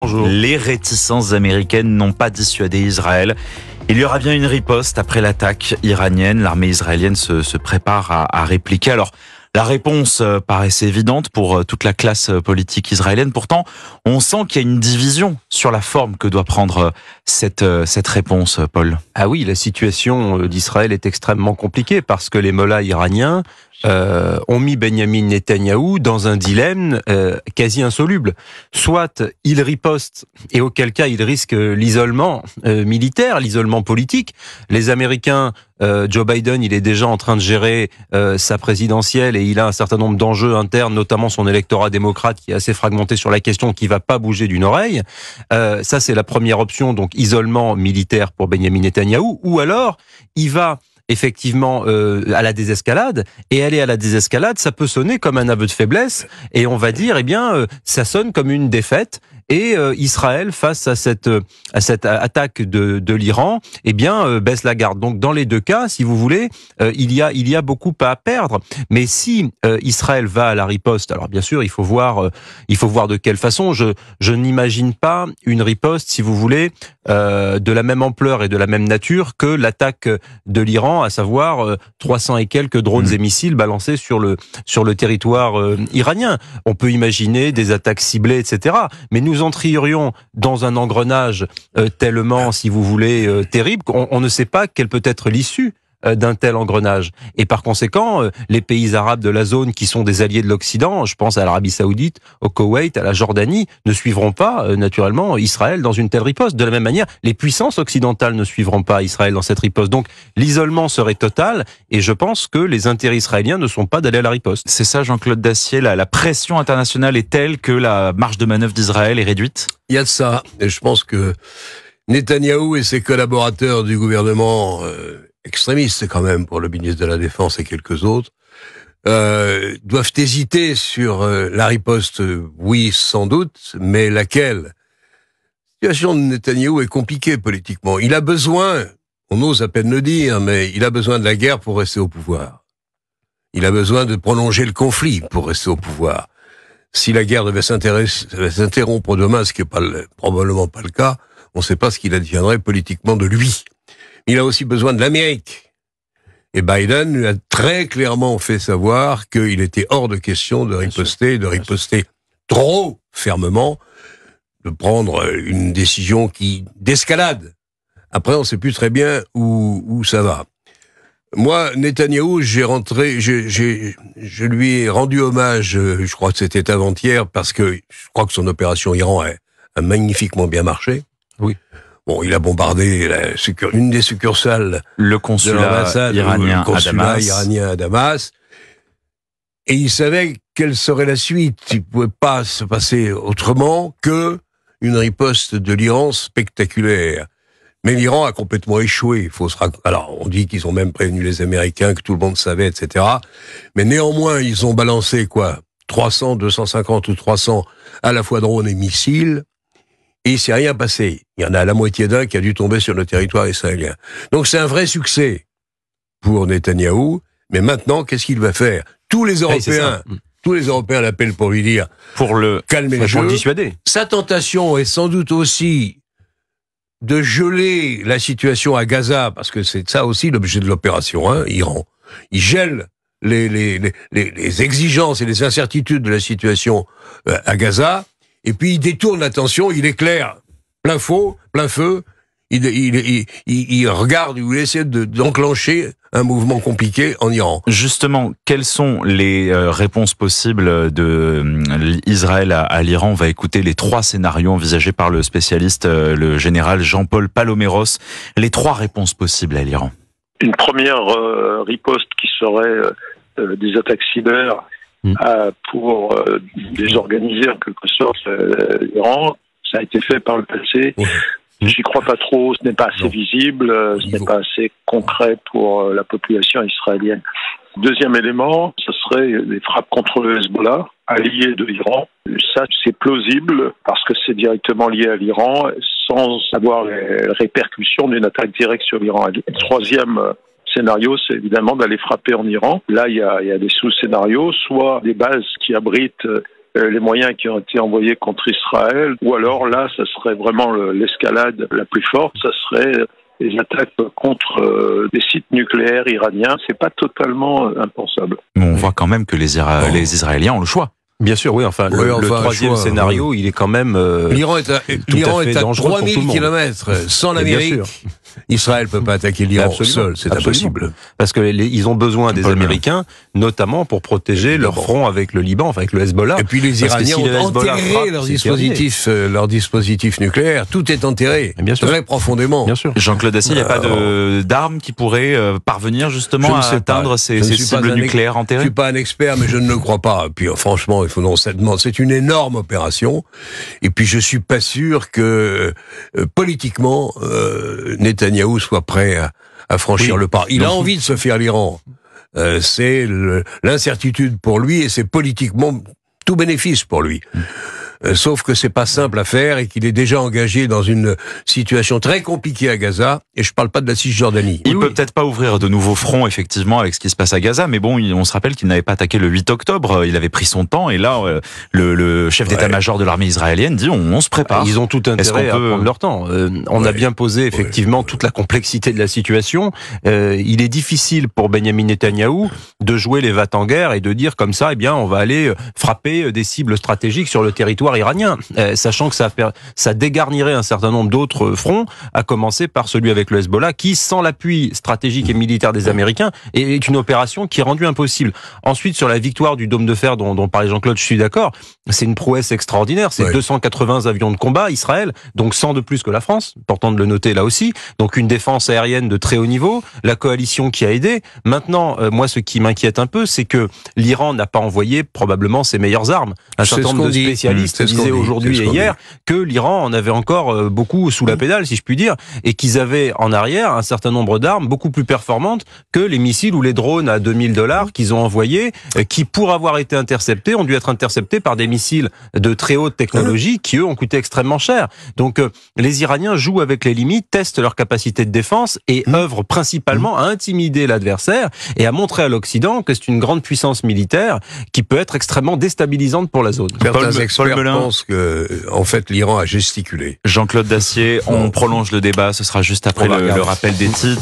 Bonjour. Les réticences américaines n'ont pas dissuadé Israël. Il y aura bien une riposte après l'attaque iranienne. L'armée israélienne se prépare à répliquer. Alors, la réponse paraissait évidente pour toute la classe politique israélienne. Pourtant, on sent qu'il y a une division sur la forme que doit prendre cette réponse, Paul. Ah oui, la situation d'Israël est extrêmement compliquée parce que les mollahs iraniens ont mis Benyamin Netanyahou dans un dilemme quasi insoluble. Soit il riposte, et auquel cas il risque l'isolement militaire, l'isolement politique. Les Américains, Joe Biden, il est déjà en train de gérer sa présidentielle et il a un certain nombre d'enjeux internes, notamment son électorat démocrate qui est assez fragmenté sur la question, qui va pas bouger d'une oreille. Ça, c'est la première option, donc isolement militaire pour Benyamin Netanyahou. Ou alors, il va effectivement à la désescalade, et aller à la désescalade, ça peut sonner comme un aveu de faiblesse, et on va dire, ça sonne comme une défaite, et Israël, face à cette attaque de l'Iran, baisse la garde. Donc dans les deux cas, si vous voulez, il y a beaucoup à perdre. Mais si Israël va à la riposte, alors bien sûr, il faut voir de quelle façon. Je n'imagine pas une riposte, si vous voulez, de la même ampleur et de la même nature que l'attaque de l'Iran, à savoir 300 et quelques drones et missiles balancés sur le territoire iranien. On peut imaginer des attaques ciblées, etc. Mais nous entrierions dans un engrenage tellement, si vous voulez, terrible, qu'on ne sait pas quelle peut être l'issue d'un tel engrenage. Et par conséquent, les pays arabes de la zone qui sont des alliés de l'Occident, je pense à l'Arabie Saoudite, au Koweït, à la Jordanie, ne suivront pas, naturellement, Israël dans une telle riposte. De la même manière, les puissances occidentales ne suivront pas Israël dans cette riposte. Donc, l'isolement serait total, et je pense que les intérêts israéliens ne sont pas d'aller à la riposte. C'est ça, Jean-Claude Dacier, la pression internationale est telle que la marge de manœuvre d'Israël est réduite? Il y a de ça, et je pense que Netanyahou et ses collaborateurs du gouvernement extrémistes quand même, pour le ministre de la Défense et quelques autres, doivent hésiter sur la riposte, oui, sans doute, mais laquelle? La situation de Netanyahou est compliquée politiquement. Il a besoin, on ose à peine le dire, mais il a besoin de la guerre pour rester au pouvoir. Il a besoin de prolonger le conflit pour rester au pouvoir. Si la guerre devait s'interrompre demain, ce qui n'est probablement pas le cas, on ne sait pas ce qu'il adviendrait politiquement de lui. Il a aussi besoin de l'Amérique. Et Biden lui a très clairement fait savoir qu'il était hors de question de riposter trop fermement, de prendre une décision d'escalade. Après, on ne sait plus très bien où ça va. Moi, Netanyahou, je lui ai rendu hommage, je crois que c'était avant-hier, parce que je crois que son opération Iran a magnifiquement bien marché. Oui. Bon, il a bombardé une des succursales de l'ambassade iranien à Damas. Et il savait quelle serait la suite. Il ne pouvait pas se passer autrement que une riposte de l'Iran spectaculaire. Mais l'Iran a complètement échoué. Alors, on dit qu'ils ont même prévenu les Américains, que tout le monde savait, etc. Mais néanmoins, ils ont balancé 300, 250 ou 300 à la fois drones et missiles. Et il s'est rien passé. Il y en a la moitié d'un qui a dû tomber sur le territoire israélien. Donc c'est un vrai succès pour Netanyahou. Mais maintenant, qu'est-ce qu'il va faire? Tous les Européens l'appellent pour lui dire, calmer le jeu. Pour le dissuader. Sa tentation est sans doute aussi de geler la situation à Gaza, parce que c'est ça aussi l'objet de l'opération, Iran. Il gèle les exigences et les incertitudes de la situation à Gaza. Et puis il détourne l'attention, il éclaire plein feu, il regarde, il essaie d'enclencher un mouvement compliqué en Iran. Justement, quelles sont les réponses possibles d'Israël à l'Iran? On va écouter les 3 scénarios envisagés par le spécialiste, le général Jean-Paul Paloméros. Les 3 réponses possibles à l'Iran. Une première riposte qui serait des attaques cyber pour désorganiser en quelque sorte l'Iran. Ça a été fait par le passé. J'y crois pas trop, ce n'est pas assez visible, ce n'est pas assez concret pour la population israélienne. Deuxième élément, ce serait des frappes contre le Hezbollah, allié de l'Iran. Ça, c'est plausible parce que c'est directement lié à l'Iran sans avoir les répercussions d'une attaque directe sur l'Iran. Troisième scénario, c'est évidemment d'aller frapper en Iran. Là, il y a des sous-scénarios, soit des bases qui abritent les moyens qui ont été envoyés contre Israël, ou alors là, ça serait vraiment l'escalade la plus forte, ça serait les attaques contre des sites nucléaires iraniens. C'est pas totalement impensable. Mais on voit quand même que les Israéliens ont le choix. Bien sûr, oui. Enfin, le troisième scénario, il est quand même l'Iran est à 3000 km sans l'Amérique. Israël peut pas attaquer l'Iran seul, c'est impossible. Parce que ils ont besoin des Américains, notamment pour protéger leur front avec le Liban, enfin avec le Hezbollah. Et puis les Iraniens ont enterré leur dispositif nucléaire. Tout est enterré, très profondément. Bien sûr. Jean-Claude Dacier, il n'y a pas d'armes qui pourraient parvenir justement à atteindre ces cibles nucléaires enterrées? Je suis pas un expert, mais je ne le crois pas. Puis franchement, c'est une énorme opération. Et puis je suis pas sûr que politiquement Netanyahou soit prêt à franchir le pas. Il a envie de se faire l'Iran. C'est l'incertitude pour lui et c'est politiquement tout bénéfice pour lui. Sauf que c'est pas simple à faire et qu'il est déjà engagé dans une situation très compliquée à Gaza. Et je parle pas de la Cisjordanie. Il peut peut-être pas ouvrir de nouveaux fronts, effectivement, avec ce qui se passe à Gaza. Mais bon, on se rappelle qu'il n'avait pas attaqué le 8 octobre. Il avait pris son temps. Et là, le chef d'état-major de l'armée israélienne dit on se prépare. Ils ont tout intérêt à prendre leur temps. On a bien posé, effectivement, toute la complexité de la situation. Il est difficile pour Benyamin Netanyahou de jouer les va-t-en-guerre et de dire comme ça, eh bien, on va aller frapper des cibles stratégiques sur le territoire iranien, sachant que ça dégarnirait un certain nombre d'autres fronts, à commencer par celui avec le Hezbollah, qui, sans l'appui stratégique et militaire des Américains, est une opération qui est rendue impossible. Ensuite, sur la victoire du Dôme de Fer dont parlait Jean-Claude, je suis d'accord, c'est une prouesse extraordinaire, c'est 280 avions de combat, Israël, donc 100 de plus que la France, important de le noter là aussi, donc une défense aérienne de très haut niveau, la coalition qui a aidé. Maintenant, moi, ce qui m'inquiète un peu, c'est que l'Iran n'a pas envoyé probablement ses meilleures armes. Un certain nombre de spécialistes disaient aujourd'hui et hier que l'Iran en avait encore beaucoup sous la pédale, si je puis dire, et qu'ils avaient en arrière un certain nombre d'armes beaucoup plus performantes que les missiles ou les drones à $2000 qu'ils ont envoyés, qui, pour avoir été interceptés, ont dû être interceptés par des missiles de très haute technologie qui, eux, ont coûté extrêmement cher. Donc, les Iraniens jouent avec les limites, testent leur capacité de défense et œuvrent principalement à intimider l'adversaire et à montrer à l'Occident que c'est une grande puissance militaire qui peut être extrêmement déstabilisante pour la zone. Certains experts pensent que, en fait, l'Iran a gesticulé. Jean-Claude Dacier, on prolonge le débat, ce sera juste après le rappel des titres.